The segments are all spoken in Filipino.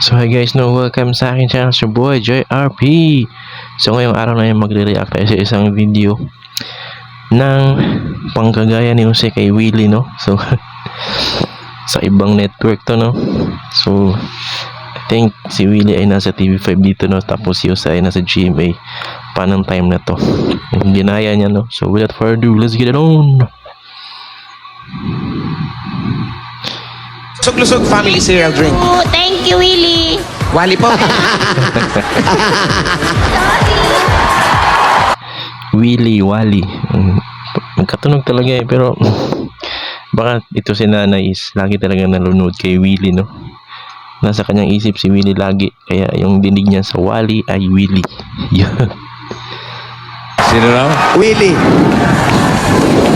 So hi guys, welcome sa akin channel, your boy JRP. So ngayong araw na yung magre-react tayo sa isang video ng pangkagaya ni Jose kay Willie, no? So sa ibang network to, no? So I think si Willie ay nasa TV5 dito, no? Tapos si Jose ay nasa GMA pa ng time na to. Hindi na niya, no? So without further ado, let's get it on. Lusog-lusog family cereal drink. Oh, thank you, Willie. Wali po. Willie, Wally. Magkatunog talaga eh, pero baka ito si nanay is lagi talaga nalunod kay Willie, no? Nasa kanyang isip si Willie lagi, kaya yung dinig niya sa Wally ay Willie. Yun. Sino raw? Willie.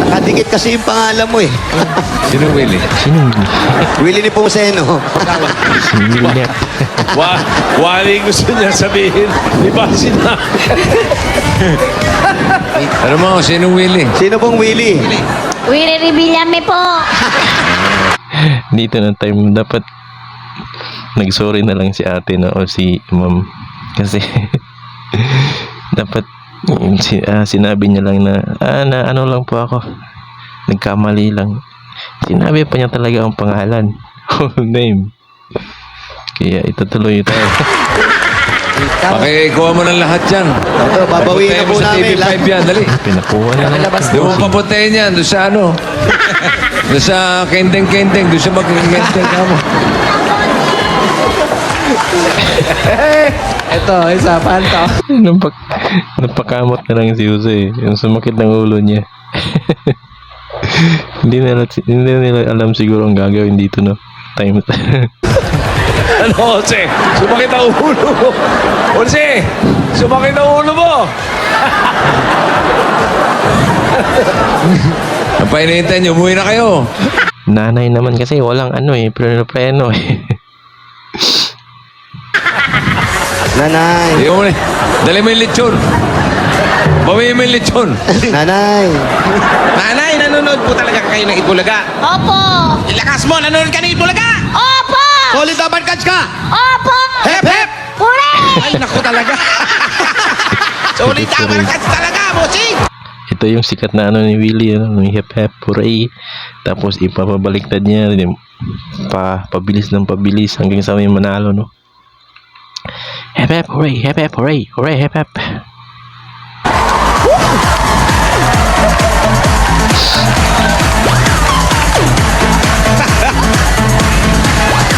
Nakadikit kasi yung pangalan mo eh. Sino Willie? Sino Willie? Willie ni Pumseno. Si Willie. Wali gusto niya sabihin. Di ba sina? Ano mo? Sino Willie? Sino pong Willie? Willie Revillame po. Dito na time dapat nagsorry na lang si ate, no? O si ma'am. Kasi dapat sinabi niya lang na ano lang po ako, nagkamali lang. Sinabi pa niya talaga ang pangalan, whole name. Kaya itutuloy tayo. Pakikuha mo ng lahat yan. Ito, babawiin na po Papuntahin mo sa namin. TV5 yan, dali. Pinakuha na lang. Doon mo papuntahin yan, doon sa ano. Doon sa kendeng-kendeng, doon sa mag-kendeng ka mo. Ito, isa, panto. Napakamot na lang si Jose, yung sumakit ng ulo niya. hindi nila alam siguro ang gagawin dito, no? Time. Ano, Jose? Sumakit ang ulo mo. Jose! Sumakit ang ulo mo! Ang painitan niyo, umuwi na kayo. Nanay naman kasi walang preno eh. Nanay. Hindi mo muna. Dali mo yung lechon. Bawiin mo yung lechon. Nanay. Nanay, nanonood po talaga kayo ng Itbulaga. Opo. Ilakas mo, nanonood ka ng Itbulaga. Opo. Solid dapat catch ka. Opo. Hep, hep. Hooray! Ay, naku talaga. Sulit tama ka talaga, bossing. Ito yung sikat na ni Willie, yung hip hip hooray. Tapos ipapabaliktad niya, pabilis ng pabilis hanggang sa may manalo, no? Hip hip hooray, hip hip hooray, hooray hip hip.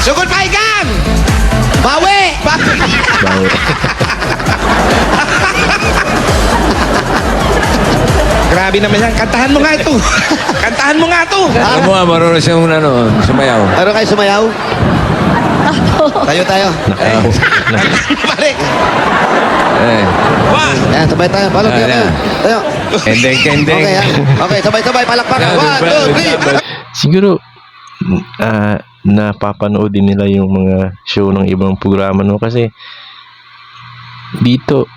Sugod paigan. Bawi. Bawi. Grabe naman yan. Kantahan mo nga ito. Kantahan mo nga ito. Ano mo, marunong siyang sumayaw. Ano kayo sumayaw? Tayo. Balik. Eh. One. Ayan, sabay tayo. Palok tayo. Ayan. Tayo. Kendeng-kendeng. Okay, okay, sabay. Palakpakan. 1, 2, 3. Siguro napapanood din nila yung mga show ng ibang programa, no? Kasi dito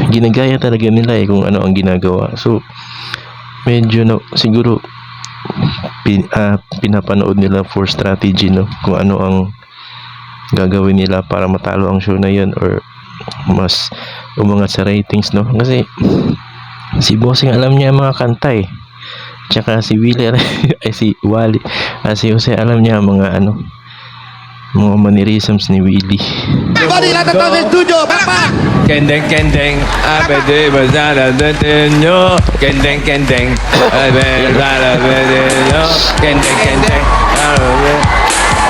ginagaya talaga nila kung ano ang ginagawa. So medyo, no, siguro pinapanood nila for strategy, no? Kung ano ang gagawin nila para matalo ang show na yun or mas umangat sa ratings, no? Kasi si Bossing alam niya ang mga kanta eh. Tsaka si Willie ay si Wally, si Jose alam niya mga mga mannerisms ni Willie. Body lahat ng studio. Palakpak. Kendeng-kendeng. Abede bazara detenyo. Kendeng-kendeng. Abede bazara detenyo. Kendeng-kendeng.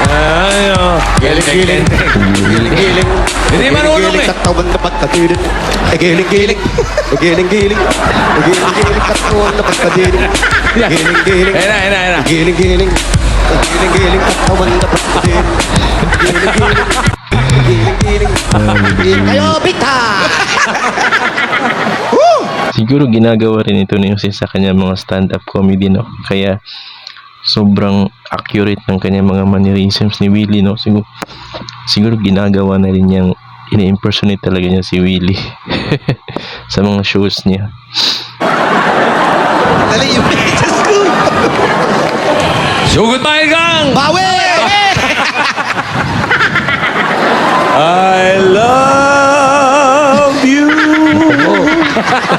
Ayo. Giling-giling. Giling. Hindi marunong eh. Katawan na pagkatirin. Giling. Giling. Katawan na pagkatirin. Giling. Era. Giling. Katawan na pagkatirin. Giling. Kayo, Bita! Siguro ginagawa rin ito ni Jose sa kanya mga stand-up comedy, no? Kaya sobrang accurate ng kanya mga mannerisms ni Willie, no? Siguro ginagawa na rin niyang ini-impersonate talaga niya si Willie sa mga shows niya. Dali yung Diyos ko! Sugod pa igang! Bawi! I love you.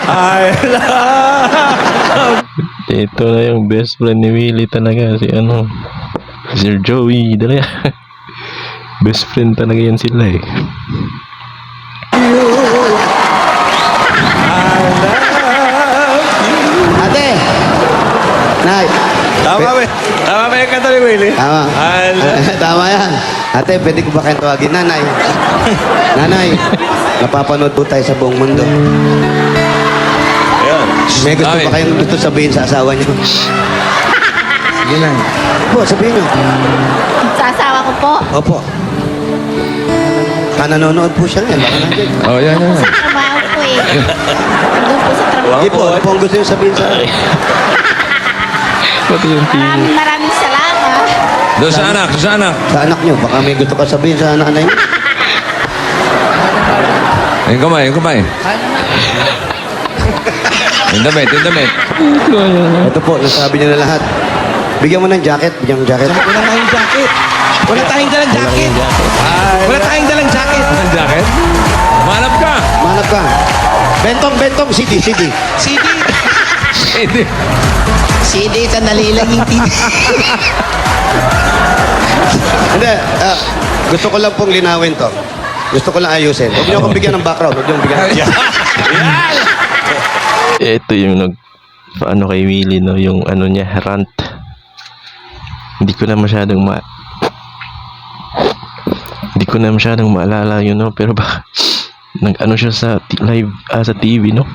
I love. Ito na yung best friend ni Willie talaga. Si ano, Sir Joey talaga. Best friend talaga yan sila eh. Ate! Nay! Tama ba? Tama ba yung kanta ni Willie? Tama. I love. Tama yan. Ate, pwede ko ba kayong tawagin? Nanay. Nanay, napapanood po tayo sa buong mundo. Ayan. May gusto Ay. ba kayong gusto sabihin sa asawa niyo? Sige na. Po, sabihin niyo. Sa asawa ko po. Opo. Nanonood po siya ngayon. Baka nandiyan. Oh, yan. Sa trabaho po eh. Doon po sa trabaho. Sige po, ano po ang gusto niyo sabihin sa akin? Pati yung team. Maraming salamat. Doon sa anak, doon sa anak. Sa anak niyo. Baka may gusto ka sabihin sa nanay niyo. Yung kamay, yung kamay. Yung damit, yung damit. Ito po, nasabi niyo na lahat. Bigyan mo ng jacket. Bigyan mo ng jacket. Wala tayong jacket. Wala tayong dalang jacket. Wala tayong dalang jacket. Ang jacket? Manap ka. Manap ka. Bentong, bentong. CD, CD. CD. Hindi. CD, sandali lang yung TV. Hindi. Gusto ko lang pong linawin to. Gusto ko lang ayusin. Huwag niyo akong bigyan ng background. Huwag niyo akong bigyan ng... Ito yung paano kay Willie, no? Yung ano niya, rant. Hindi ko na masyadong maalala yun, no? Pero ba nag-ano siya sa live, sa TV, no?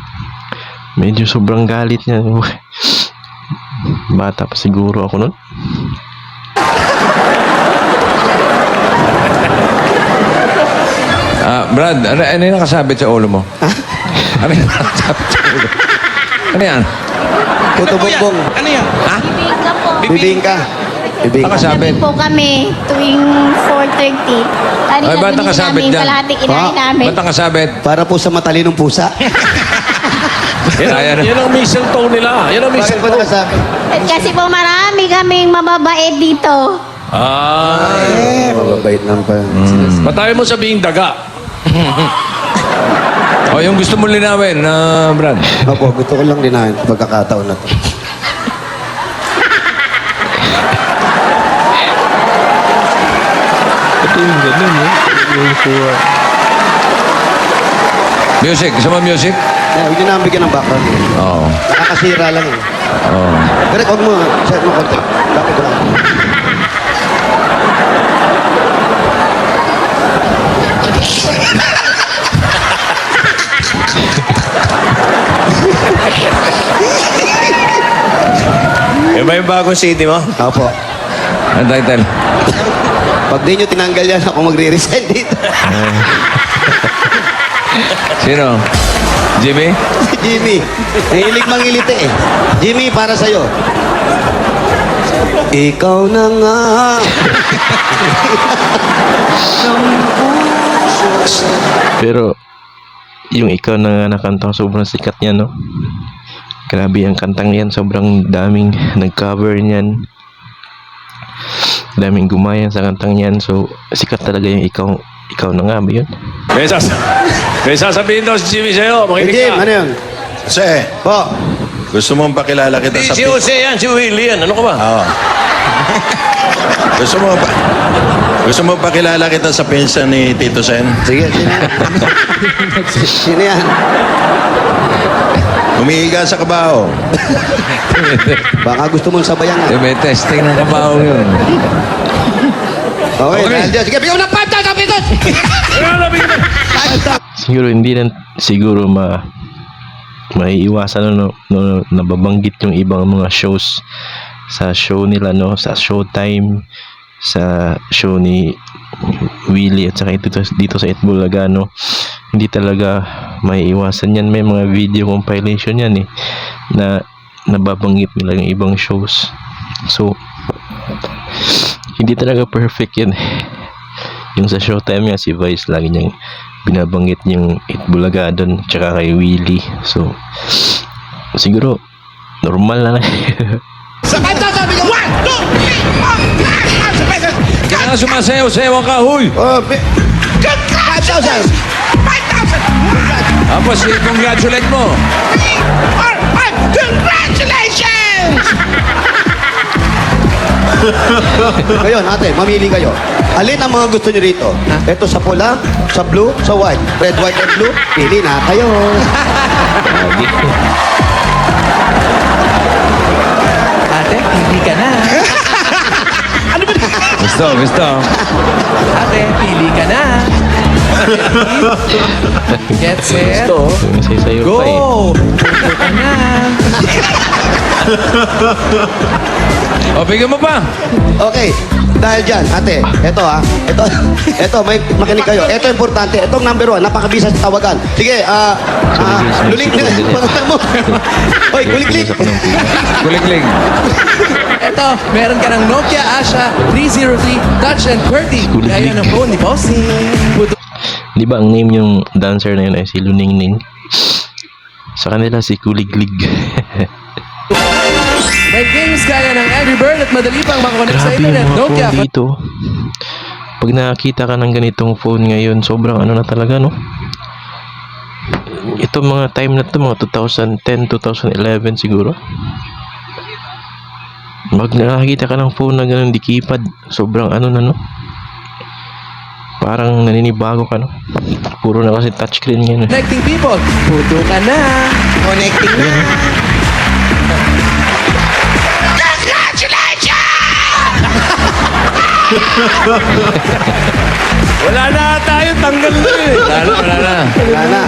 Medyo sobrang galit niya. Bata pa siguro ako nun. Brad, ano yung nakasabit sa ulo mo? Ano yung nakasabit sa ulo? Ano yan? Puto bongbong. Ano yan? Ha? Bibingka po. Bibingka. Bibingka. Nakasabit. Gabi po kami tuwing 4:30. Kanina Ay, ba't binili nakasabit namin dyan? kalahating inahin namin. Ba't nakasabit? Para po sa matalinong pusa. Kaya na. Yan ang mistletoe nila. Yan ang Bakit po mistletoe. nakasabi? At kasi po marami kaming mababait dito. Mababait lang pa. Patayo mo sabihin daga. O, yung gusto mo linawin, Brad. Opo, gusto ko lang dinahin pagkakataon na to. Ito yung ganun, eh. Yung kuha. Music. Gusto mo music? Huwag niyo na ang bigyan ng background. Oo. Nakakasira lang eh. Oo. Pero huwag mo, set mo konti. Bakit ko lang. Yan ba yung bagong CD mo? Opo. Ang title? Pag di nyo tinanggal yan, ako magre-resign dito. Sino? Jimmy? Si Jimmy. Nahilig mangilite eh. Jimmy, para sa'yo. Ikaw na nga. Pero yung ikaw na nakanta, sobrang sikat niya, no? Grabe ang kantang yan, sobrang daming nag-cover niyan. Daming gumayan sa kantang yan, so sikat talaga yung ikaw na nga ba yun? May sasabihin daw si Jimmy sa'yo. Eh, Makinig Jim, ka. ano yun? Jose, Po. gusto mong pakilala kita sa Si Jose yan, si Willie yan. Ano ka ba? Oo. Gusto mo pakilala kita sa pinsan ni Tito Sen? Sige, sino yan? Sino yan? Umiiga sa kabaho. Baka gusto mong sabayan nga. May testing ng kabaho yun. Okay, dahil dyan. Sige, bigyan mo ng panta, kapitan! Siguro hindi na siguro maiiwasan no, nababanggit yung ibang mga shows sa show nila, no, sa Showtime, sa show ni Willie at saka dito sa Itbulaga, no. Hindi talaga maiiwasan yan. May mga video compilation yan eh na nababanggit nila yung ibang shows. So hindi talaga perfect yan. Yung sa Showtime nga, si Vice lagi niyang binabanggit yung Itbulaga doon tsaka kay Willie. So siguro normal na lang. Sa kanta sabi ko, 1, 2, 3, 4, 5, 6, 7, 8. Kaya nga sumasayaw-sayaw ka, huy! Oh, Cut! 5,000. 5,000. Tapos, i-congratulate mo. 3, 4, 5. Congratulations! Ngayon, ate, mamili kayo. Alin ang mga gusto niyo rito? Ito sa pula, sa blue, sa white. Red, white, and blue. Pili na kayo. Lagi. Ate, pili ka na. Gusto. Ate, pili ka na. Get set. May sayo pa eh. Go! Puto ka na. O, bigyan mo pa. Okay. Dahil dyan, ate, ito, may makinig kayo. Ito importante. Itong number 1, napakabisa sa tawagan. Sige, luling, pangalan mo. Hoy, kuliklik. Kulikling. Eto, meron ka ng Nokia Asha 303 Touch and QWERTY. Kuliglig. Gaya ng phone ni Bossing. Puto Di ba ang name yung dancer na yun ay si Luningning? Sa kanila si Kuliglig. May games kaya ng Angry Bird at madali pang makakonect sa Grabe yung internet. mga Nokia. phone dito. Pag nakakita ka ng ganitong phone ngayon, sobrang ano na talaga, no? Ito mga time na to, mga 2010, 2011 siguro. Pag nakakita ka ng phone na ganun, di keypad, sobrang ano na, no? Parang naninibago ka, no? Puro na kasi touchscreen ngayon. Connecting people. Puto ka na. Connecting na. Wala na tayo, tanggal na eh. Wala na. Wala na.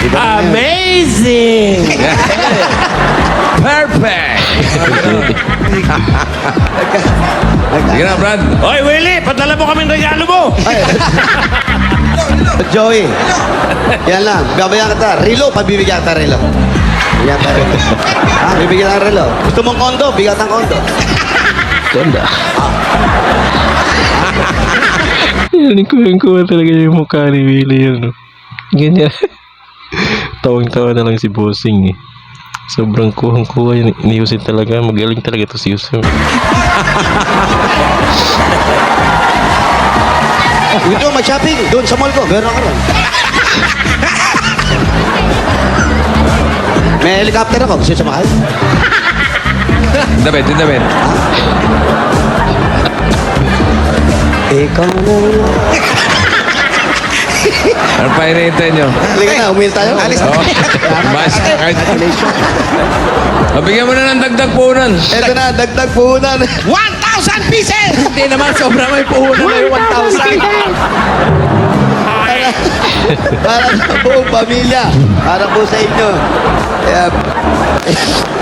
Iba na yun. Amazing! Perfect! Sige na, Brad. Hoy, Willie, padala mo kami regalo mo! Ay, Joey, yan lang. Babayan kita. Relo, pabibigyan kita relo. Bigyan kita relo. Bibigyan kita relo. Gusto mong kondo, bigyan ng kondo. Ganda. Yan, kuha talaga yung mukha ni Willie yun, no? Ganyan. Tawang-tawa na lang si Bossing, eh. Sobrang kuhang-kuha yun ni Yusef talaga. Magaling talaga to si Yusef. Gusto mo mag-shopping? Doon sa mall ko. Meron ka ron. May helicopter ako. Gusto sumakay? Damit. Ikaw na. Ano pa hinihintay nyo? Halika na, umil tayo. Alis na. Mas, kahit... Bigyan mo na ng dagdag punan. Ito na, dagdag puhunan. 1,000 pieces! Hindi naman, sobra may puhunan na yung 1,000. Para sa buong pamilya. Para po sa inyo. Kaya,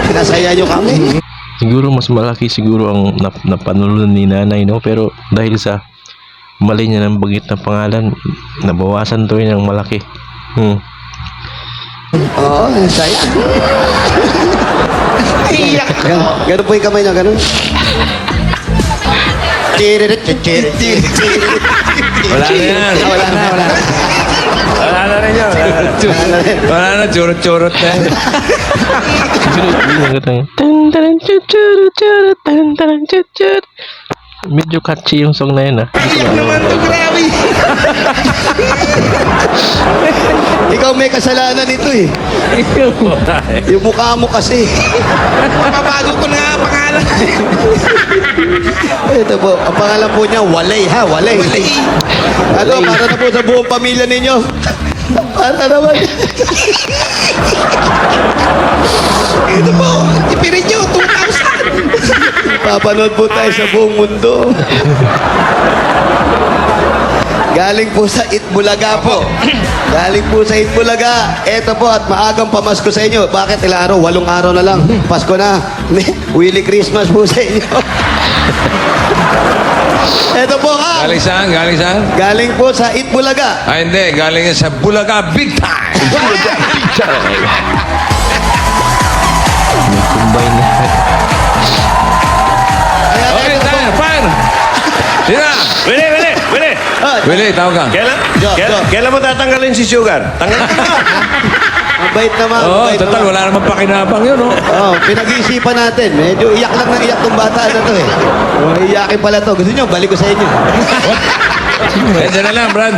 pinasaya nyo kami. Siguro mas malaki siguro ang napanood ni nanay, no? Pero dahil sa mali niya ng bagit na pangalan, nabawasan to yun ng malaki. Oo, saya. Iyak! Ganun po yung kamay niya, ganun. Wala na yan. Wala na. Wala na rin yun. Wala na, churot-churot na. Medyo catchy yung song na yun, ah. Iyak naman to, grabe! Ikaw may kasalanan ito eh. Yung mukha mo kasi. Mababago ko na nga ang pangalan. Ito po, ang pangalan po niya, Walay ha, Walay. Ano, para na po sa buong pamilya ninyo. Para naman. Ito po, ipirin nyo, 2,000! Papanood po tayo sa buong mundo. Galing po sa Itbulaga po. Galing po sa Itbulaga. Eto po at maagang pamasko sa inyo. Bakit ilang araw? 8 araw na lang. Pasko na. Willy Christmas po sa inyo. Eto po ha. Galing saan? Galing po sa Itbulaga. Ah, hindi. Galing yan sa Bulaga Big Time. May combine na. Okay, tayo. Fire! Sina! Willie! Willie, tawag ka. Kailan mo tatanggalin si Sugar? Tanggalin mo na! Mabait naman. Oo, mabait total. naman. Wala namang pakinabang yun, oh. Oh, pinag-iisipan natin. Medyo iyak lang ng iyak tong bata na to eh. Oh, iyakin pala to. Gusto nyo, balik ko sa inyo. Diyan na lang, Brad.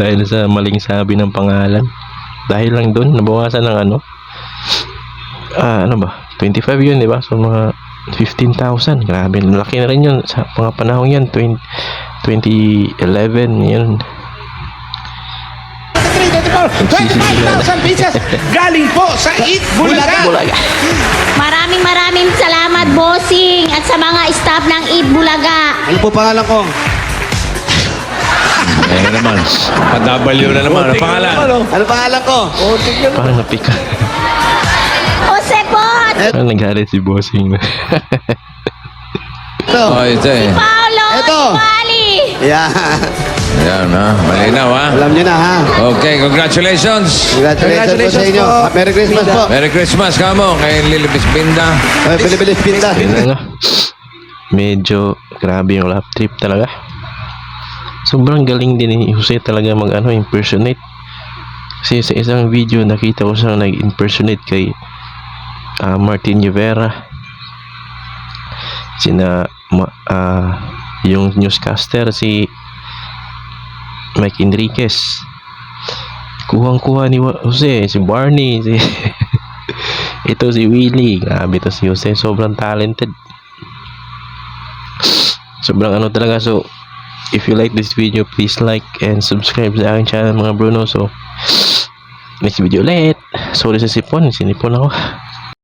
Dahil sa maling sabi ng pangalan. Dahil lang doon, nabawasan ng ano? Ano ba? 25 yun, di ba? So, mga 15,000. Grabe, laki na rin yun. Sa mga panahon yan, 2011, yun. 25,000 pieces galing po sa Eat Bulaga. Maraming salamat, bossing, at sa mga staff ng Eat Bulaga. Ano po pangalan ko? Ayan naman. Pa-W na naman. Ang pangalan. Ano pangalan ko? Parang napika. Jose po! Parang naghalit si Bossing. Ito. Oh, ito eh. Paolo! Eto. Bali! Yan. Ayan ha. Malinaw ha. Alam niyo na ha. Okay, congratulations. Congratulations po sa inyo. po. Merry Christmas po. Merry Christmas kamo kay Lilibis Binda. Ay, Pilipilis Pinda. Yun na nga. Medyo grabe yung lap trip talaga. Sobrang galing din ni Jose talaga impersonate. Kasi sa isang video nakita ko siyang nag-impersonate kay Martin Rivera. Yung newscaster si Mike Enriquez. Kuhang-kuha ni Jose, si Barney, ito si Willie. Grabe to si Jose, sobrang talented. Sobrang talaga. So if you like this video, please like and subscribe sa aking channel mga Bruno. So next video ulit. Sorry sa sipon, sinipon ako.